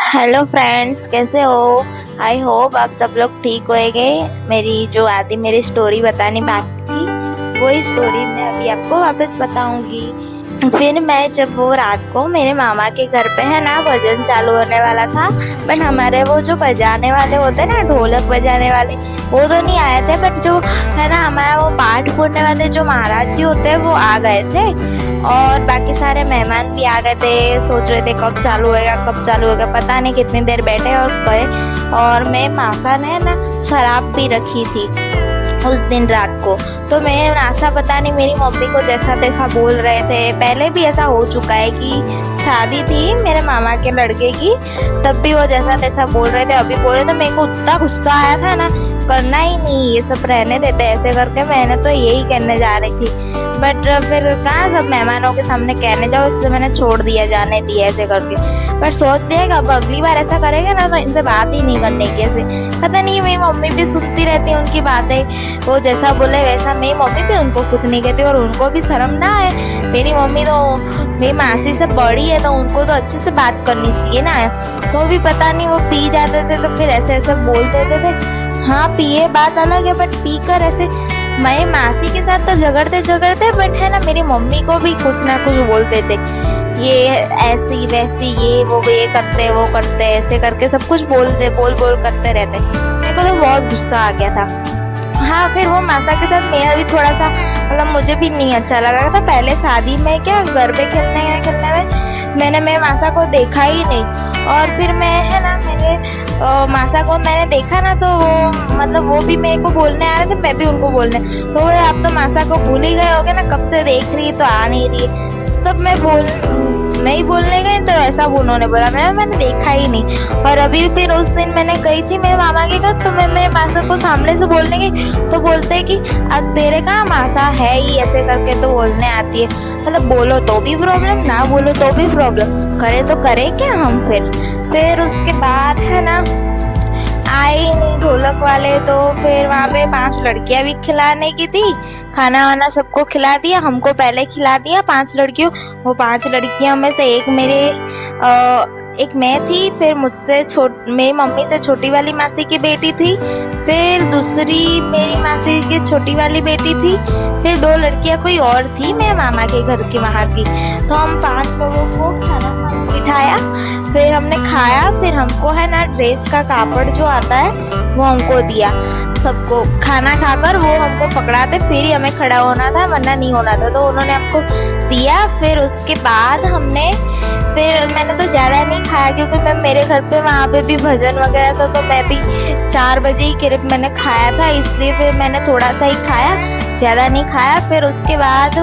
Hello friends, कैसे हो? I hope आप सब लोग ठीक होएंगे। मेरी जो आदि मेरी स्टोरी बतानी बाकी थी वही स्टोरी मैं अभी आपको वापस बताऊंगी। फिर मैं जब वो रात को मेरे मामा के घर पे है ना भजन चालू होने वाला था, बट हमारे वो जो बजाने वाले होते हैं ना, ढोलक बजाने वाले, वो तो नहीं आए थे। बट जो है ना हमारा वो पाठ पढ़ने वाले जो महाराज जी होते हैं वो आ गए थे, और बाकी सारे मेहमान भी आ गए थे। सोच रहे थे कब चालू होएगा कब चालू होएगा, पता नहीं कितनी देर बैठे और गए। और मैं मासा ने ना शराब पी रखी थी उस दिन रात को, तो मैं नासा पता नहीं मेरी मम्मी को जैसा तैसा बोल रहे थे। पहले भी ऐसा हो चुका है कि शादी थी मेरे मामा के लड़के की, तब भी वो जैसा तैसा बोल रहे थे, अभी बोल रहे थे। मेरे को उतना गुस्सा आया था ना, करना ही नहीं, ये सब रहने देते ऐसे करके। मैंने तो यही कहने जा रही थी, बट फिर कहाँ सब मेहमानों के सामने कहने जाओ, इसलिए मैंने छोड़ दिया, जाने दिया ऐसे करके। बट सोच लिया कि अब अगली बार ऐसा करेगा ना तो इनसे बात ही नहीं करने की। ऐसे पता नहीं मेरी मम्मी भी सुनती रहती है उनकी बातें, वो जैसा बोले वैसा। मेरी मम्मी भी उनको कुछ नहीं कहती और उनको भी शर्म ना है। मेरी मम्मी तो मेरी मासी से बड़ी है, तो उनको तो अच्छे से बात करनी चाहिए ना। तो भी पता नहीं वो पी जाते थे तो फिर ऐसे ऐसे बोल देते थे। हाँ, पिए बात अलग है, बट पी कर ऐसे मेरी मासी के साथ तो झगड़ते बट है ना मेरी मम्मी को भी कुछ ना कुछ बोलते थे, ये ऐसी वैसी, ये करते वो करते, ऐसे करके सब कुछ बोल करते रहते। मेरे को तो बहुत गुस्सा आ गया था। हाँ, फिर वो मासा के साथ मेरा भी थोड़ा सा मतलब मुझे भी नहीं अच्छा लगा था। पहले शादी में क्या गरबे खेलने में मैंने मेरे मासा को देखा ही नहीं, और फिर मैं है ना मेरे मासा को मैंने देखा ना, तो वो मतलब वो भी मेरे को बोलने आ रहे थे, मैं भी उनको बोलने। तो आप तो मासा को भूल ही गए होगे ना, कब से देख रही तो आ नहीं रही। तब मैं नहीं बोलने गई तो ऐसा उन्होंने बोला, मैंने देखा ही नहीं। और अभी फिर उस दिन मैंने गई थी मेरे मामा के घर, तो मैं मेरे मासा को सामने से बोलने गई, तो बोलते कि अब तेरे कहाँ मासा है ही, ऐसे करके तो बोलने आती है। मतलब बोलो तो भी प्रॉब्लम, ना बोलो तो भी प्रॉब्लम, करे तो करे क्या हम। फिर उसके बाद है ना आए नहीं ढोलक वाले, तो फिर वहाँ पे 5 लड़कियां भी खिलाने की थी। खाना वाना सबको खिला दिया, हमको पहले खिला दिया 5 लड़कियों। वो 5 लड़कियों में से एक मैं थी, फिर मेरी मम्मी से छोटी वाली मासी की बेटी थी, फिर दूसरी मेरी मासी की छोटी वाली बेटी थी, फिर 2 लड़कियां कोई और थी मेरे मामा के घर की वहाँ की। तो हम 5 लोगों को खाना बिठाया, फिर हमने खाया। फिर हमको है ना ड्रेस का कापड़ जो आता है वो हमको दिया सबको। खाना खाकर वो हमको पकड़ाते फिर ही हमें खड़ा होना था, वरना नहीं होना था, तो उन्होंने हमको दिया। फिर उसके बाद मैंने तो ज़्यादा नहीं खाया, क्योंकि मैं मेरे घर पे वहाँ पे भी भजन वगैरह था, तो मैं भी 4 बजे ही करीब मैंने खाया था, इसलिए फिर मैंने थोड़ा सा ही खाया, ज़्यादा नहीं खाया। फिर उसके बाद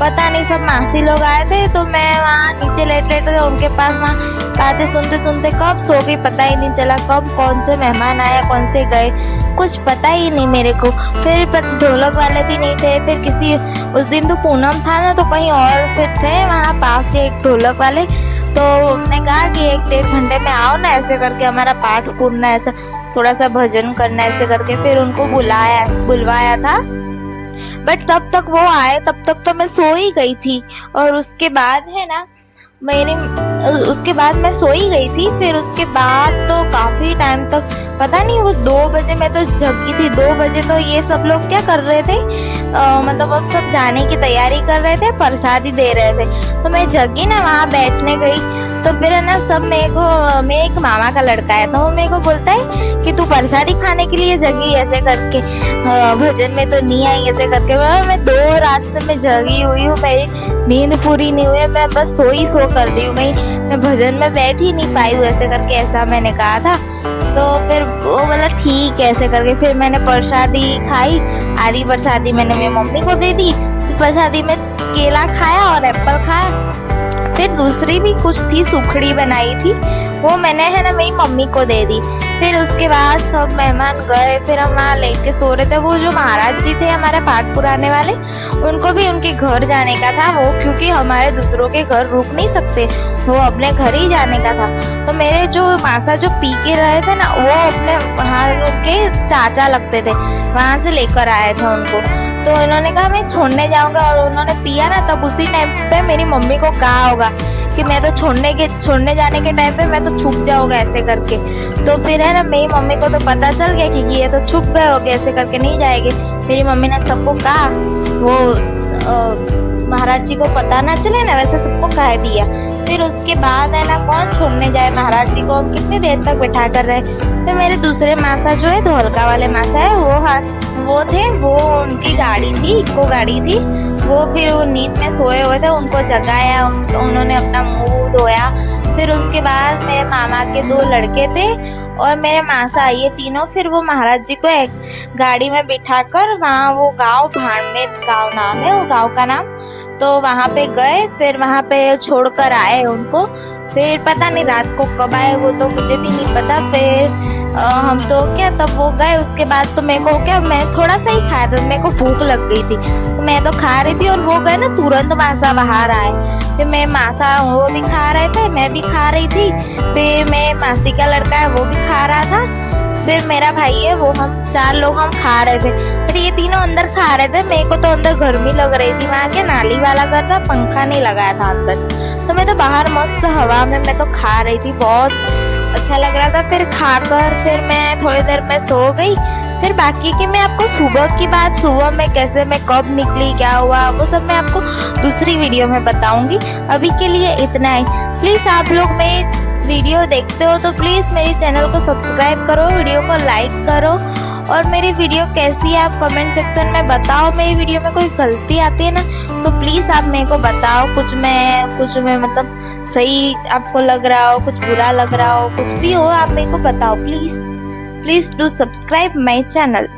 पता नहीं सब मासी लोग आए थे, तो मैं वहाँ नीचे लेट उनके पास वहाँ बातें सुनते कब सो गई, पता ही नहीं चला कब कौन से मेहमान आए कौन से गए, कुछ पता ही नहीं मेरे को। फिर ढोलक वाले भी नहीं थे, फिर उस दिन तो पूनम था ना, तो कहीं और फिर थे वहाँ पास के एक ढोलक वाले। तो उन्होंने कहा कि 1-1.5 घंटे में आओ ना, ऐसे करके हमारा पाठ पूरना, ऐसा थोड़ा सा भजन करना, ऐसे करके फिर उनको बुलवाया था। बट तब तक वो आए, तब तक तो मैं सो ही गई थी। और उसके बाद है ना उसके बाद मैं सो ही गई थी। फिर उसके बाद तो काफी टाइम तक पता नहीं, वो 2 बजे मैं तो जगी थी। 2 बजे तो ये सब लोग क्या कर रहे थे, मतलब अब सब जाने की तैयारी कर रहे थे, प्रसादी दे रहे थे। तो मैं जगी ना, वहाँ बैठने गई, तो फिर है ना सब मेरे एक मामा का लड़का है, तो वो मेरे को बोलता है कि तू प्रसादी खाने के लिए जगी ऐसे करके, भजन में तो नहीं आई ऐसे करके। मैं 2 रात से मैं जगी हुई हूँ, मेरी नींद पूरी नहीं हुई है, मैं बस सो कर रही हूँ, कहीं मैं भजन में बैठ ही नहीं पाई हूँ ऐसे करके, ऐसा मैंने कहा था। तो फिर वो बोला ठीक है ऐसे करके। फिर मैंने प्रसादी खाई, आधी प्रसादी मैंने मेरी मम्मी को दे दी, प्रसादी में केला खाया और एप्पल खाया। फिर दूसरी भी कुछ थी, सुखड़ी बनाई थी, वो मैंने है ना मेरी मम्मी को दे दी। फिर उसके बाद सब मेहमान गए, फिर हम वहाँ लेट के सो रहे थे। वो जो महाराज जी थे हमारे पाठ पुराने वाले, उनको भी उनके घर जाने का था वो, क्योंकि हमारे दूसरों के घर रुक नहीं सकते, वो अपने घर ही जाने का था। तो मेरे जो मासा जो पी के रहे थे ना, वो अपने वहाँ उनके चाचा लगते थे, वहाँ से लेकर आए थे उनको। तो इन्होंने कहा मैं छोड़ने जाऊंगा, और उन्होंने पिया ना, तब उसी टाइम पे मेरी मम्मी को कहा होगा कि मैं तो छोड़ने जाने के टाइम पे मैं तो छुप जाऊंगा ऐसे करके। तो फिर है ना मेरी मम्मी को तो पता चल गया कि ये तो छुप गए होगे, ऐसे करके नहीं जाएंगे। मेरी मम्मी ने सबको कहा, वो महाराज जी को पता ना चले ना, वैसे सबको कह दिया। फिर उसके बाद है ना कौन छोड़ने जाए महाराज जी को, हम कितनी देर तक बैठा कर रहे। फिर मेरे दूसरे मासा जो है, धोलका वाले मासा है, वो थे, वो उनकी गाड़ी थी, इको गाड़ी थी। वो फिर वो नींद में सोए हुए थे, उनको जगाया, उन्होंने अपना मुंह धोया। फिर उसके बाद मेरे मामा के 2 लड़के थे और मेरे मासा, ये तीनों फिर वो महाराज जी को एक गाड़ी में बिठाकर वहाँ वो गांव, भाड़मेर गांव नाम है वो गांव का नाम, तो वहाँ पे गए। फिर वहाँ पे छोड़कर आए उनको। फिर पता नहीं रात को कब आए वो तो मुझे भी नहीं पता। फिर हम तो क्या तब वो गए, उसके बाद तो मेरे को क्या, मैं थोड़ा सा ही खाया था, मेरे को भूख लग गई थी तो मैं तो खा रही थी। और वो गए ना तुरंत मासा बाहर आए। फिर मैं मासा, वो भी खा रहे थे, मैं भी खा रही थी। फिर मैं मासी का लड़का है वो भी खा रहा था। फिर मेरा भाई है वो, हम 4 लोग हम खा रहे थे। फिर ये तीनों अंदर खा रहे थे, मेरे को तो अंदर गर्मी लग रही थी, वहाँ के नाली वाला घर था, पंखा नहीं लगाया था अंदर, तो मैं तो बाहर मस्त हवा में मैं तो खा रही थी, बहुत अच्छा लग रहा था। फिर खाकर फिर मैं थोड़ी देर में सो गई। फिर बाकी की मैं आपको सुबह की बात, सुबह में कैसे मैं कब निकली, क्या हुआ, वो सब मैं आपको दूसरी वीडियो में बताऊंगी। अभी के लिए इतना ही। प्लीज आप लोग मेरी वीडियो देखते हो तो प्लीज मेरे चैनल को सब्सक्राइब करो, वीडियो को लाइक करो, और मेरी वीडियो कैसी है आप कमेंट सेक्शन में बताओ। मेरी वीडियो में कोई गलती आती है ना तो प्लीज आप मेरे को बताओ, कुछ में मतलब सही आपको लग रहा हो, कुछ बुरा लग रहा हो, कुछ भी हो आप मेरे को बताओ please. Please do subscribe my channel.